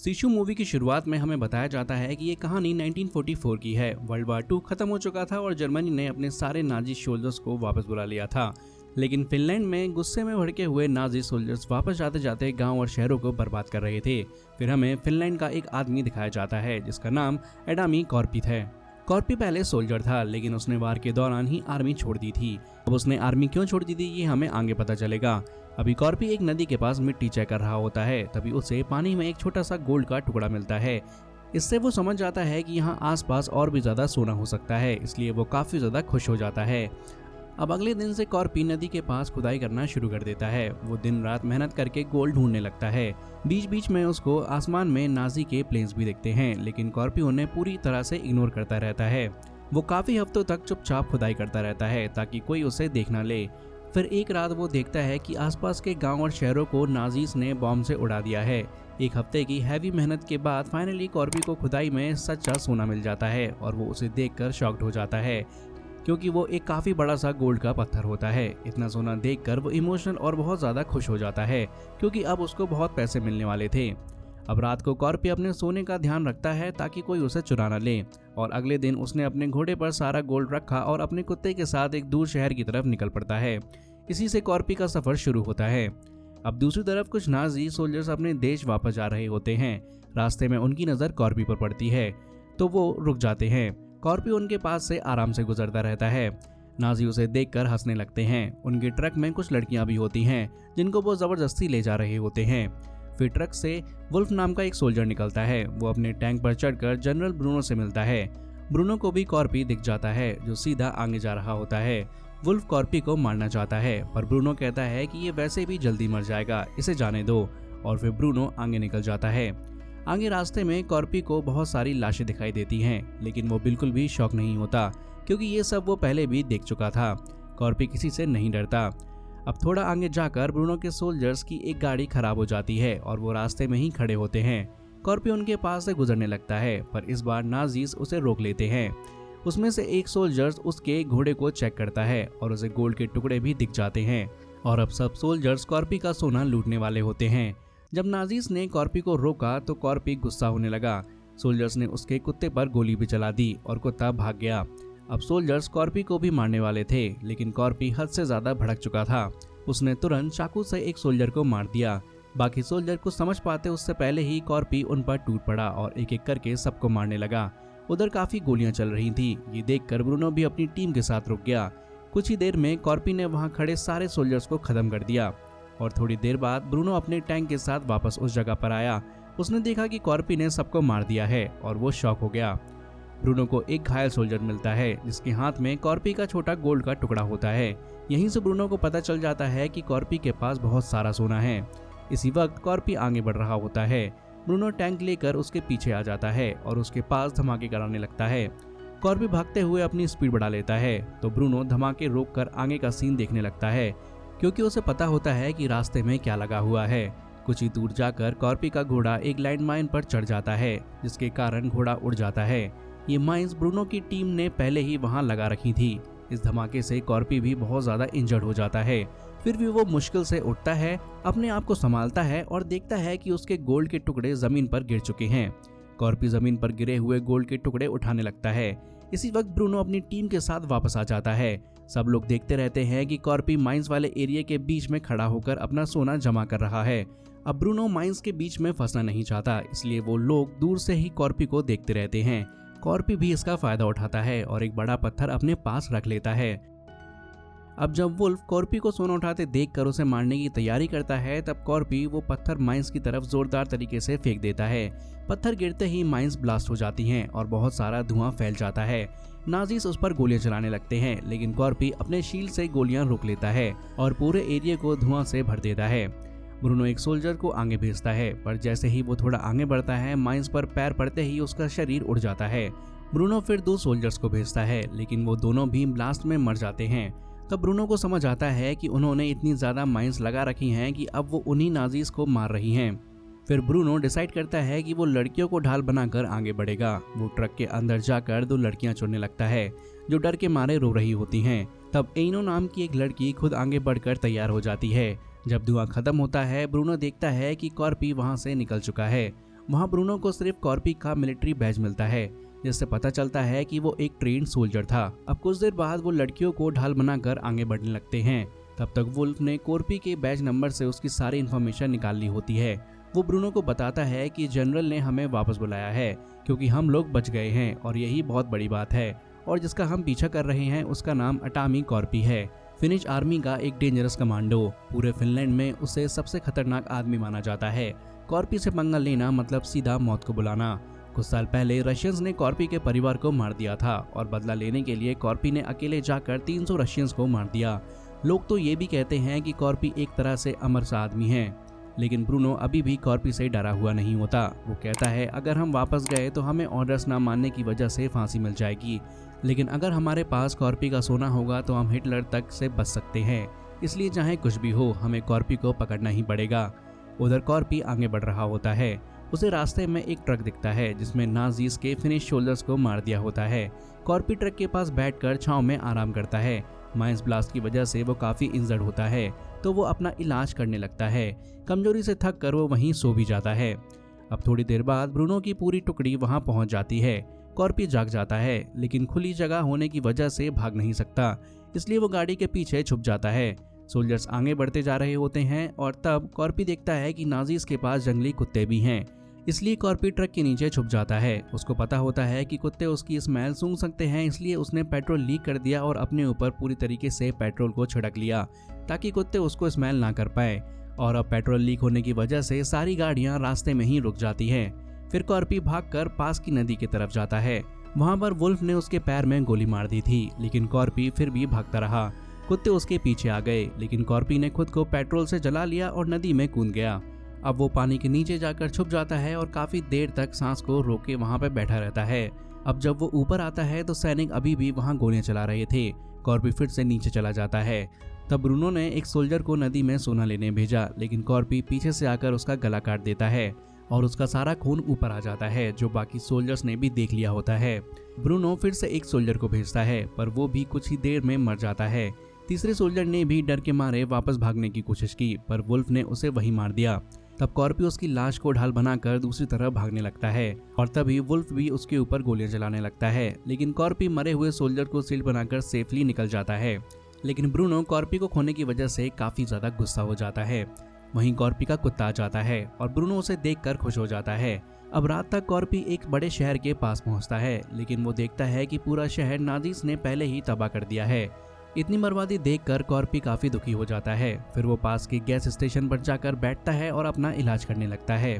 शिशु मूवी की शुरुआत में हमें बताया जाता है कि ये कहानी 1944 की है। वर्ल्ड वार 2 खत्म हो चुका था और जर्मनी ने अपने सारे नाजी सोल्जर्स को वापस बुला लिया था। लेकिन फिनलैंड में गुस्से में भड़के हुए नाजी सोल्जर्स वापस जाते जाते गांव और शहरों को बर्बाद कर रहे थे। फिर हमें फिनलैंड का एक आदमी दिखाया जाता है जिसका नाम एडामी कॉर्पी है। कॉर्पी पहले सोल्जर था, लेकिन उसने वार के दौरान ही आर्मी छोड़ दी थी। अब उसने आर्मी क्यों छोड़ दी थी ये हमें आगे पता चलेगा। अभी कॉर्पी एक नदी के पास मिट्टी चेक कर रहा होता है, तभी उसे पानी में एक छोटा सा गोल्ड का टुकड़ा मिलता है। इससे वो समझ जाता है कि यहाँ आसपास और भी ज्यादा सोना हो सकता है, इसलिए वो काफी ज्यादा खुश हो जाता है। अब अगले दिन से कॉर्पी नदी के पास खुदाई करना शुरू कर देता है। वो दिन रात मेहनत करके गोल्ड ढूंढने लगता है। बीच बीच में उसको आसमान में नाजी के प्लेन्स भी दिखते हैं, लेकिन कॉर्पी उन्हें पूरी तरह से इग्नोर करता रहता है। वो काफी हफ्तों तक चुपचाप खुदाई करता रहता है ताकि कोई उसे देख ना ले। फिर एक रात वो देखता है कि आसपास के गांव और शहरों को नाजीज ने बॉम्ब से उड़ा दिया है। एक हफ्ते की हैवी मेहनत के बाद फाइनली कॉर्पी को खुदाई में सच्चा सोना मिल जाता है और वो उसे देखकर शॉक्ड हो जाता है, क्योंकि वो एक काफी बड़ा सा गोल्ड का पत्थर होता है। इतना सोना देखकर वो इमोशनल और बहुत ज्यादा खुश हो जाता है, क्योंकि अब उसको बहुत पैसे मिलने वाले थे। अब रात को कॉर्पी अपने सोने का ध्यान रखता है ताकि कोई उसे चुरा न ले, और अगले दिन उसने अपने घोड़े पर सारा गोल्ड रखा और अपने कुत्ते के साथ एक दूर शहर की तरफ निकल पड़ता है। इसी से कॉर्पी का सफर शुरू होता है। अब दूसरी तरफ कुछ नाजी सोल्जर्स अपने देश वापस जा रहे होते हैं। रास्ते में उनकी नजर कॉर्पी पर पड़ती है तो वो रुक जाते हैं। कॉर्पी उनके पास से आराम से गुजरता रहता है। नाजी उसे देखकर हंसने लगते हैं। उनके ट्रक में कुछ लड़कियां भी होती हैं जिनको वो जबरदस्ती ले जा रहे होते हैं। फिर ट्रक से वुल्फ नाम का एक सोल्जर निकलता है। वो अपने टैंक पर चढ़कर जनरल ब्रूनो से मिलता है। ब्रूनो को भी कॉर्पी दिख जाता है, जो सीधा आगे जा रहा होता है। वुल्फ कॉर्पी को मारना चाहता है, पर ब्रूनो कहता है कि ये वैसे भी जल्दी मर जाएगा, इसे जाने दो। और फिर ब्रूनो आगे निकल जाता है। आगे रास्ते में कॉर्पी को बहुत सारी लाशें दिखाई देती हैं, लेकिन वो बिल्कुल भी शॉक नहीं होता, क्योंकि ये सब वो पहले भी देख चुका था। कॉर्पी किसी से नहीं डरता। अब थोड़ा आगे जाकर ब्रूनो के सोल्जर्स की एक गाड़ी खराब हो जाती है और वो रास्ते में ही खड़े होते हैं। कॉर्पी उनके पास से गुजरने लगता है, पर इस बार नाजीज उसे रोक लेते हैं। उसमें से एक सोल्जर्स उसके घोड़े को चेक करता है और उसे गोल्ड के टुकड़े भी दिख जाते हैं। और अब सब सोल्जर्स कॉर्पी का सोना लूटने वाले होते हैं। जब नाजीज ने कॉर्पी को रोका तो कॉर्पी गुस्सा होने लगा। सोल्जर्स ने उसके कुत्ते पर गोली भी चला दी और कुत्ता भाग गया। अब सोल्जर्स कॉर्पी को भी मारने वाले थे, लेकिन कॉर्पी हद से ज्यादा भड़क चुका था। उसने तुरंत चाकू से एक सोल्जर को मार दिया। बाकी सोल्जर कुछ समझ पाते उससे पहले ही कॉर्पी उन पर टूट पड़ा और एक एक करके सबको मारने लगा। उधर काफी गोलियां चल रही थी। ये देखकर ब्रूनो भी अपनी टीम के साथ रुक गया। कुछ ही देर में कॉर्पी ने वहां खड़े सारे सोल्जर्स को खत्म कर दिया और थोड़ी देर बाद ब्रूनो अपने टैंक के साथ वापस उस जगह पर आया। उसने देखा कि कॉर्पी ने सबको मार दिया है और वो शॉक हो गया। ब्रूनो को एक घायल सोल्जर मिलता है जिसके हाथ में कॉर्पी का छोटा गोल्ड का टुकड़ा होता है। यहीं से ब्रूनो को पता चल जाता है कि कॉर्पी के पास बहुत सारा सोना है। इसी वक्त कॉर्पी आगे बढ़ रहा होता है। ब्रूनो टैंक लेकर उसके पीछे आ जाता है और उसके पास धमाके कराने लगता है। कॉर्पी भागते हुए अपनी स्पीड बढ़ा लेता है तो ब्रूनो धमाके रोककर आगे का सीन देखने लगता है, क्योंकि उसे पता होता है कि रास्ते में क्या लगा हुआ है। कुछ ही दूर जाकर कॉर्पी का घोड़ा एक लैंड माइन पर चढ़ जाता है, जिसके कारण घोड़ा उड़ जाता है। ये माइंस ब्रूनो की टीम ने पहले ही वहां लगा रखी थी। इस धमाके से कॉर्पी भी बहुत ज्यादा इंजर्ड हो जाता है। फिर भी वो मुश्किल से उठता है, अपने आप को संभालता है और देखता है कि उसके गोल्ड के टुकड़े जमीन पर गिर चुके हैं। कॉर्पी जमीन पर गिरे हुए गोल्ड के टुकड़े उठाने लगता है। इसी वक्त ब्रूनो अपनी टीम के साथ वापस आ जाता है। सब लोग देखते रहते हैं कि कॉर्पी माइंस वाले एरिया के बीच में खड़ा होकर अपना सोना जमा कर रहा है। अब ब्रूनो माइंस के बीच में फंसना नहीं चाहता, इसलिए वो लोग दूर से ही कॉर्पी को देखते रहते हैं। कॉर्पी भी इसका फायदा उठाता है और एक बड़ा पत्थर अपने पास रख लेता है। अब जब वुल्फ कॉर्पी को सोना उठाते देखकर उसे मारने की तैयारी करता है, तब कॉर्पी वो पत्थर माइंस की तरफ जोरदार तरीके से फेंक देता है। पत्थर गिरते ही माइंस ब्लास्ट हो जाती हैं और बहुत सारा धुआं फैल जाता है। नाजीज उस पर गोलियां चलाने लगते हैं, लेकिन कॉर्पी अपने शील्ड से गोलियां रोक लेता है और पूरे एरिया को धुआं से भर देता है। ब्रूनो एक सोल्जर को आगे भेजता है, पर जैसे ही वो थोड़ा आगे बढ़ता है, माइंस पर पैर पड़ते ही उसका शरीर उड़ जाता है। ब्रूनो फिर 2 सोल्जर्स को भेजता है, लेकिन वो दोनों भी ब्लास्ट में मर जाते हैं। तब ब्रूनो को समझ आता है कि उन्होंने इतनी ज्यादा माइंस लगा रखी हैं कि अब वो उन्हीं नाजीज को मार रही हैं। फिर ब्रूनो डिसाइड करता है कि वो लड़कियों को ढाल बनाकर आगे बढ़ेगा। वो ट्रक के अंदर जाकर 2 लड़कियां चुनने लगता है जो डर के मारे रो रही होती हैं। तब एनो नाम की एक लड़की खुद आगे बढ़कर तैयार हो जाती है। जब धुआं खत्म होता है, ब्रूनो देखता है कि कॉर्पी वहां से निकल चुका है वहाँ ब्रूनो को सिर्फ कॉर्पी का मिलिट्री बैज मिलता है, जिससे पता चलता है कि वो एक ट्रेन्ड सोल्जर था। अब कुछ देर बाद वो लड़कियों को ढाल बनाकर आगे बढ़ने लगते हैं। तब तक वुल्फ ने कॉर्पी के बैज नंबर से उसकी सारी इन्फॉर्मेशन निकाल ली होती है। वो ब्रूनो को बताता है कि जनरल ने हमें वापस बुलाया है क्योंकि हम लोग बच गए हैं और यही बहुत बड़ी बात है, और जिसका हम पीछा कर रहे हैं उसका नाम अटामी कॉर्पी है, फिनिश आर्मी का एक डेंजरस कमांडो। पूरे फिनलैंड में उसे सबसे खतरनाक आदमी माना जाता है। कॉर्पी से पंगा लेना मतलब सीधा मौत को बुलाना। कुछ साल पहले रशियंस ने कॉर्पी के परिवार को मार दिया था और बदला लेने के लिए कॉर्पी ने अकेले जाकर 300 रशियंस को मार दिया। लोग तो ये भी कहते हैं कि कॉर्पी एक तरह से अमर सा आदमी है, लेकिन ब्रूनो अभी भी कॉर्पी से डरा हुआ नहीं होता। वो कहता है अगर हम वापस गए तो हमें ऑर्डर्स ना मानने की वजह से फांसी मिल जाएगी, लेकिन अगर हमारे पास कॉर्पी का सोना होगा तो हम हिटलर तक से बच सकते हैं। इसलिए चाहे कुछ भी हो हमें कॉर्पी को पकड़ना ही पड़ेगा। उधर कॉर्पी आगे बढ़ रहा होता है। उसे रास्ते में एक ट्रक दिखता है जिसमें नाजीज के फिनिश सोल्जर्स को मार दिया होता है। कॉर्पी ट्रक के पास बैठकर छांव में आराम करता है। माइंस ब्लास्ट की वजह से वो काफी इंजर्ड होता है तो वो अपना इलाज करने लगता है। कमजोरी से थक कर वो वहीं सो भी जाता है। अब थोड़ी देर बाद ब्रूनो की पूरी टुकड़ी वहां पहुंच जाती है। कॉर्पी जाग जाता है लेकिन खुली जगह होने की वजह से भाग नहीं सकता, इसलिए वो गाड़ी के पीछे छुप जाता है। सोल्जर्स आगे बढ़ते जा रहे होते हैं और तब कॉर्पी देखता है कि नाजीज के पास जंगली कुत्ते भी हैं, इसलिए कॉर्पी ट्रक के नीचे छुप जाता है। उसको पता होता है कि कुत्ते उसकी स्मेल सूंघ सकते हैं, इसलिए उसने पेट्रोल लीक कर दिया और अपने ऊपर पूरी तरीके से पेट्रोल को छिड़क लिया ताकि कुत्ते उसको स्मेल ना कर पाए। और अब पेट्रोल लीक होने की वजह से सारी गाड़ियां रास्ते में ही रुक जाती हैं। फिर कॉर्पी भागकर पास की नदी की तरफ जाता है। वहां पर वुल्फ ने उसके पैर में गोली मार दी थी, लेकिन कॉर्पी फिर भी भागता रहा। कुत्ते उसके पीछे आ गए, लेकिन कॉर्पी ने खुद को पेट्रोल से जला लिया और नदी में कूद गया। अब वो पानी के नीचे जाकर छुप जाता है और काफी देर तक सांस को रोके वहां पर बैठा रहता है। अब जब वो ऊपर आता है तो सैनिक अभी भी वहां गोलियां चला रहे थे। कॉर्पी फिर से नीचे चला जाता है। तब ब्रूनो ने एक सोल्जर को नदी में सोना लेने भेजा, लेकिन कॉर्पी पीछे से आकर उसका गला काट देता है और उसका सारा खून ऊपर आ जाता है, जो बाकी सोल्जर्स ने भी देख लिया होता है। ब्रूनो फिर से एक सोल्जर को भेजता है, पर वो भी कुछ ही देर में मर जाता है। तीसरे सोल्जर ने भी डर के मारे वापस भागने की कोशिश की, पर वुल्फ ने उसे वहीं मार दिया। तब कॉर्पी उसकी लाश को ढाल बनाकर दूसरी तरफ भागने लगता है और तभी वुल्फ भी उसके ऊपर गोलियां चलाने लगता है, लेकिन कॉर्पी मरे हुए सोल्जर को शील्ड बनाकर सेफली निकल जाता है। लेकिन ब्रूनो कॉर्पी को खोने की वजह से काफी ज्यादा गुस्सा हो जाता है। वहीं कॉर्पी का कुत्ता आ जाता है और ब्रूनो उसे देखकर खुश हो जाता है। अब रात तक कॉर्पी एक बड़े शहर के पास पहुंचता है, लेकिन वो देखता है कि पूरा शहर नाजीज ने पहले ही तबाह कर दिया है। इतनी बर्बादी देखकर कॉर्पी काफी दुखी हो जाता है। फिर वो पास के गैस स्टेशन पर जाकर बैठता है और अपना इलाज करने लगता है।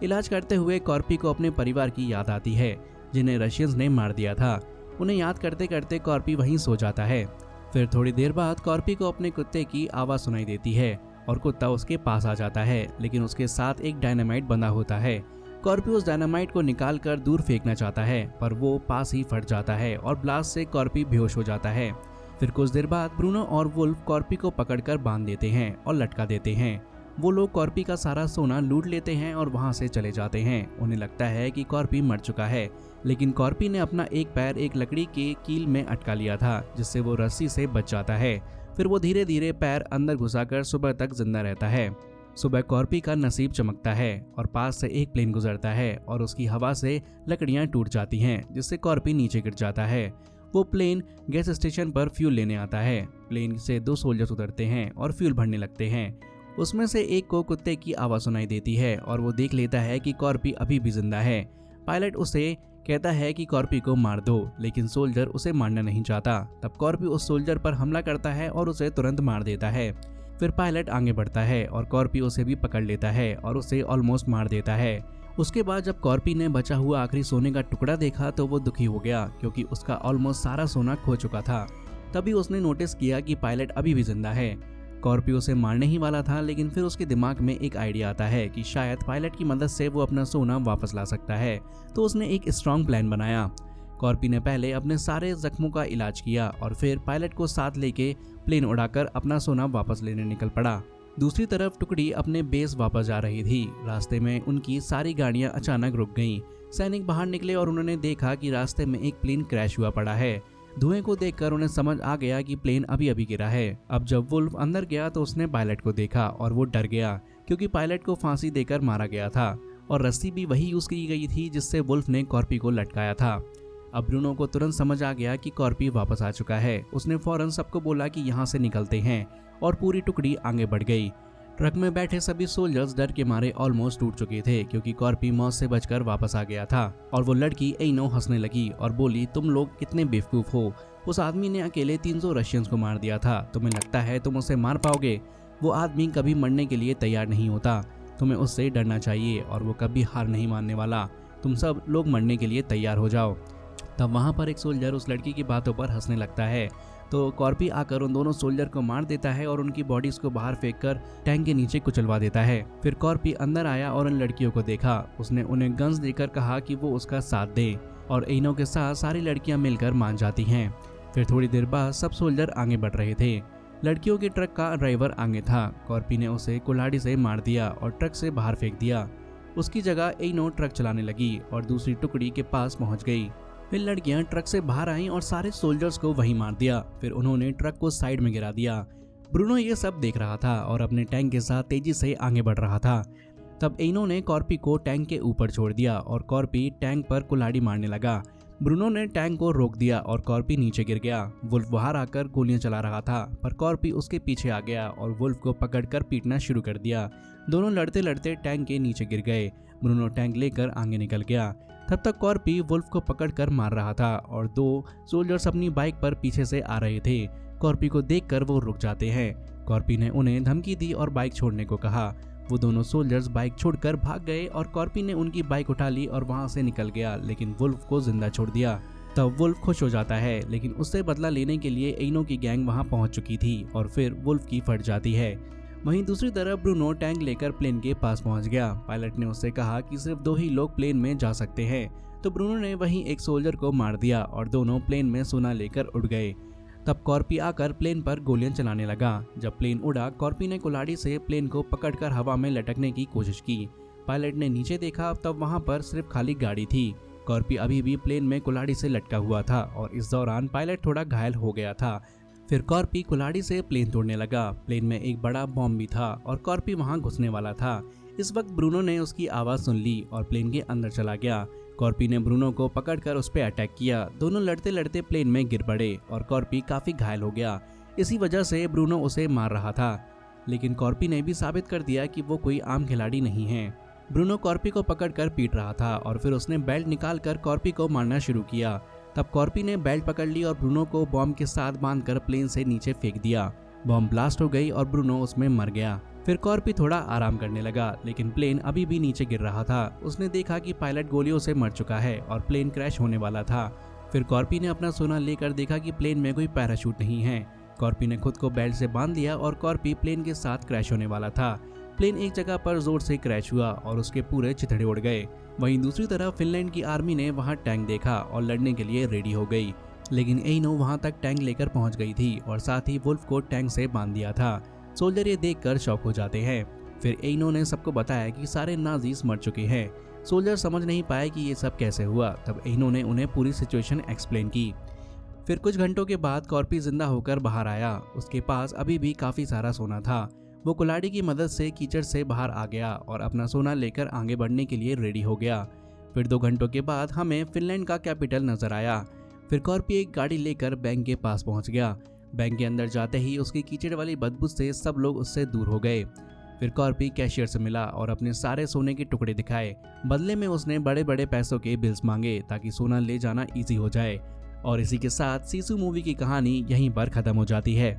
इलाज करते हुए कॉर्पी को अपने परिवार की याद आती है, जिन्हें रशियंस ने मार दिया था। उन्हें याद करते करते कॉर्पी वहीं सो जाता है। फिर थोड़ी देर बाद कॉर्पी को अपने कुत्ते की आवाज सुनाई देती है और कुत्ता उसके पास आ जाता है, लेकिन उसके साथ एक डायनामाइट बंधा होता है। कॉर्पी उस डायनामाइट को निकालकर दूर फेंकना चाहता है, पर वो पास ही फट जाता है और ब्लास्ट से कॉर्पी बेहोश हो जाता है। फिर कुछ देर बाद ब्रूनो और वुल्फ कॉर्पी को पकड़कर बांध देते हैं और लटका देते हैं। वो लोग कॉर्पी का सारा सोना लूट लेते हैं और वहां से चले जाते हैं। उन्हें लगता है कि कॉर्पी मर चुका है, लेकिन कॉर्पी ने अपना एक पैर एक लकड़ी के कील में अटका लिया था, जिससे वो रस्सी से बच जाता है। फिर वो धीरे धीरे पैर अंदर घुसाकर सुबह तक जिंदा रहता है। सुबह कॉर्पी का नसीब चमकता है और पास से एक प्लेन गुजरता है और उसकी हवा से लकड़ियां टूट जाती हैं, जिससे कॉर्पी नीचे गिर जाता है। वो प्लेन गैस स्टेशन पर फ्यूल लेने आता है। प्लेन से 2 सोल्जर्स उतरते हैं और फ्यूल भरने लगते हैं। उसमें से एक को कुत्ते की आवाज सुनाई देती है और वो देख लेता है कि कॉर्पी अभी भी जिंदा है। पायलट उसे कहता है कि कॉर्पी को मार दो, लेकिन सोल्जर उसे मारना नहीं चाहता। तब कॉर्पी उस सोल्जर पर हमला करता है और उसे तुरंत मार देता है। फिर पायलट आगे बढ़ता है और कॉर्पी उसे भी पकड़ लेता है और उसे ऑलमोस्ट मार देता है। उसके बाद जब कॉर्पी ने बचा हुआ आखिरी सोने का टुकड़ा देखा तो वो दुखी हो गया, क्योंकि उसका ऑलमोस्ट सारा सोना खो चुका था। तभी उसने नोटिस किया कि पायलट अभी भी जिंदा है। कॉर्पी उसे मारने ही वाला था, लेकिन फिर उसके दिमाग में एक आइडिया आता है कि शायद पायलट की मदद से वो अपना सोना वापस ला सकता है। तो उसने एक स्ट्रॉन्ग प्लान बनाया। कॉर्पी ने पहले अपने सारे जख्मों का इलाज किया और फिर पायलट को साथ लेके प्लेन उड़ाकर अपना सोना वापस लेने निकल पड़ा। दूसरी तरफ टुकड़ी अपने बेस वापस जा रही थी। रास्ते में उनकी सारी गाड़ियां अचानक रुक गईं। सैनिक बाहर निकले और उन्होंने देखा कि रास्ते में एक प्लेन क्रैश हुआ पड़ा है। धुएं को देखकर उन्हें समझ आ गया कि प्लेन अभी अभी गिरा है। अब जब वुल्फ अंदर गया तो उसने पायलट को देखा और वो डर गया, क्योंकि पायलट को फांसी देकर मारा गया था। और रस्सी भी वही यूज की गई थी जिससे वुल्फ ने कॉर्पी को लटकाया था। अब ब्रूनो को तुरंत समझ आ गया कि कॉर्पी वापस आ चुका है। उसने फौरन सबको बोला कि यहाँ से निकलते हैं और पूरी टुकड़ी आगे बढ़ गई। ट्रक में बैठे सभी सोल्जर्स डर के मारे ऑलमोस्ट टूट चुके थे क्योंकि कॉर्पी मौत से बचकर वापस आ गया था। और वो लड़की एइनो हंसने लगी और बोली, तुम लोग कितने बेवकूफ हो, उस आदमी ने अकेले 300 रशियंस को मार दिया था, तुम्हें लगता है तुम उसे मार पाओगे? वो आदमी कभी मरने के लिए तैयार नहीं होता, तुम्हें उससे डरना चाहिए और वो कभी हार नहीं मानने वाला। तुम सब लोग मरने के लिए तैयार हो जाओ। तब वहाँ पर एक सोल्जर उस लड़की की बातों पर हंसने लगता है तो कॉर्पी आकर उन दोनों सोल्जर को मार देता है और उनकी बॉडीज को बाहर फेंककर टैंक के नीचे कुचलवा देता है। फिर कॉर्पी अंदर आया और उन लड़कियों को देखा। उसने उन्हें गन्स देकर कहा कि वो उसका साथ दे और एइनो के साथ सारी लड़कियां मिलकर मान जाती हैं। फिर थोड़ी देर बाद सब सोल्जर आगे बढ़ रहे थे। लड़कियों के ट्रक का ड्राइवर आगे था। कॉर्पी ने उसे कुल्हाड़ी से मार दिया और ट्रक से बाहर फेंक दिया। उसकी जगह एइनो ट्रक चलाने लगी और दूसरी टुकड़ी के पास पहुंच गई। फिर लड़कियां ट्रक से बाहर आईं और सारे सोल्जर्स को वहीं मार दिया। फिर उन्होंने ट्रक को साइड में गिरा दिया। ब्रूनो ये सब देख रहा था और अपने टैंक के साथ तेजी से आगे बढ़ रहा था। तब एइनो ने कॉर्पी को टैंक के ऊपर छोड़ दिया और कॉर्पी टैंक पर कुल्हाड़ी मारने लगा। ब्रूनो ने टैंक को रोक दिया और कॉर्पी नीचे गिर गया। वुल्फ बाहर आकर गोलियां चला रहा था पर कॉर्पी उसके पीछे आ गया और वुल्फ को पकड़कर पीटना शुरू कर दिया। दोनों लड़ते लड़ते टैंक के नीचे गिर गए। ब्रूनो टैंक लेकर आगे निकल गया। तब तक कॉर्पी वुल्फ को पकड़कर मार रहा था और दो सोल्जर्स अपनी बाइक पर पीछे से आ रहे थे। कॉर्पी को देखकर वो रुक जाते हैं। कॉर्पी ने उन्हें धमकी दी और बाइक छोड़ने को कहा। वो दोनों सोल्जर्स बाइक छोड़कर भाग गए और कॉर्पी ने उनकी बाइक उठा ली और वहां से निकल गया, लेकिन वुल्फ को जिंदा छोड़ दिया। तब वुल्फ खुश हो जाता है, लेकिन उससे बदला लेने के लिए एइनो की गैंग वहां पहुंच चुकी थी और फिर वुल्फ की फट जाती है। वहीं दूसरी तरफ ब्रूनो टैंक लेकर प्लेन के पास पहुंच गया। पायलट ने उससे कहा कि सिर्फ 2 ही लोग प्लेन में जा सकते हैं, तो ब्रूनो ने वहीं एक सोल्जर को मार दिया और दोनों प्लेन में सोना लेकर उड़ गए। तब कॉर्पी आकर प्लेन पर गोलियां चलाने लगा। जब प्लेन उड़ा, कॉर्पी ने कुल्हाड़ी से प्लेन को पकड़कर हवा में लटकने की कोशिश की। पायलट ने नीचे देखा, तब वहां पर सिर्फ खाली गाड़ी थी। कॉर्पी अभी भी प्लेन में कुल्हाड़ी से लटका हुआ था और इस दौरान पायलट थोड़ा घायल हो गया था। फिर कॉर्पी कुल्हाड़ी से प्लेन तोड़ने लगा। प्लेन में एक बड़ा बॉम्ब भी था और कॉर्पी वहां घुसने वाला था। इस वक्त ब्रूनो ने उसकी आवाज़ सुन ली और प्लेन के अंदर चला गया। कॉर्पी ने ब्रूनो को पकड़कर उस पर अटैक किया। दोनों लड़ते लड़ते प्लेन में गिर पड़े और कॉर्पी काफ़ी घायल हो गया। इसी वजह से ब्रूनो उसे मार रहा था, लेकिन कॉर्पी ने भी साबित कर दिया कि वो कोई आम खिलाड़ी नहीं है। ब्रूनो कॉर्पी को पकड़कर पीट रहा था और फिर उसने बेल्ट निकालकर कॉर्पी को मारना शुरू किया। तब कॉर्पी ने बेल्ट पकड़ ली और ब्रूनो को बॉम्ब के साथ बांधकर प्लेन से नीचे फेंक दिया। बॉम्ब ब्लास्ट हो गई और ब्रूनो उसमें मर गया। फिर कॉर्पी थोड़ा आराम करने लगा, लेकिन प्लेन अभी भी नीचे गिर रहा था। उसने देखा कि पायलट गोलियों से मर चुका है और प्लेन क्रैश होने वाला था। फिर कॉर्पी ने अपना सोना लेकर देखा कि प्लेन में कोई पैराशूट नहीं है। कॉर्पी ने खुद को बेल्ट से बांध दिया और कॉर्पी प्लेन के साथ क्रैश होने वाला था। प्लेन एक जगह पर जोर से क्रैश हुआ और उसके पूरे चिथड़े उड़ गए। वहीं दूसरी तरफ फिनलैंड की आर्मी ने वहां टैंक देखा और लड़ने के लिए रेडी हो गई, लेकिन एइनो वहां तक टैंक लेकर पहुंच गई थी और साथ ही वुल्फ को टैंक से बांध दिया था। सोल्जर ये देखकर शॉक हो जाते हैं। फिर एइनो ने सबको बताया कि सारे नाजीज मर चुके हैं। सोल्जर समझ नहीं पाए कि ये सब कैसे हुआ। तब एइनो ने उन्हें पूरी सिचुएशन एक्सप्लेन की। फिर कुछ घंटों के बाद कॉर्पी जिंदा होकर बाहर आया। उसके पास अभी भी काफ़ी सारा सोना था। वो कुल्हाड़ी की मदद से कीचड़ से बाहर आ गया और अपना सोना लेकर आगे बढ़ने के लिए रेडी हो गया। फिर 2 घंटों के बाद हमें फिनलैंड का कैपिटल नजर आया। फिर कॉर्पी एक गाड़ी लेकर बैंक के पास पहुंच गया। बैंक के अंदर जाते ही उसकी कीचड़ वाली बदबू से सब लोग उससे दूर हो गए। फिर कॉर्पी कैशियर से मिला और अपने सारे सोने के टुकड़े दिखाए। बदले में उसने बड़े बड़े पैसों के बिल्स मांगे ताकि सोना ले जाना ईजी हो जाए। और इसी के साथ सीसू मूवी की कहानी यहीं पर खत्म हो जाती है।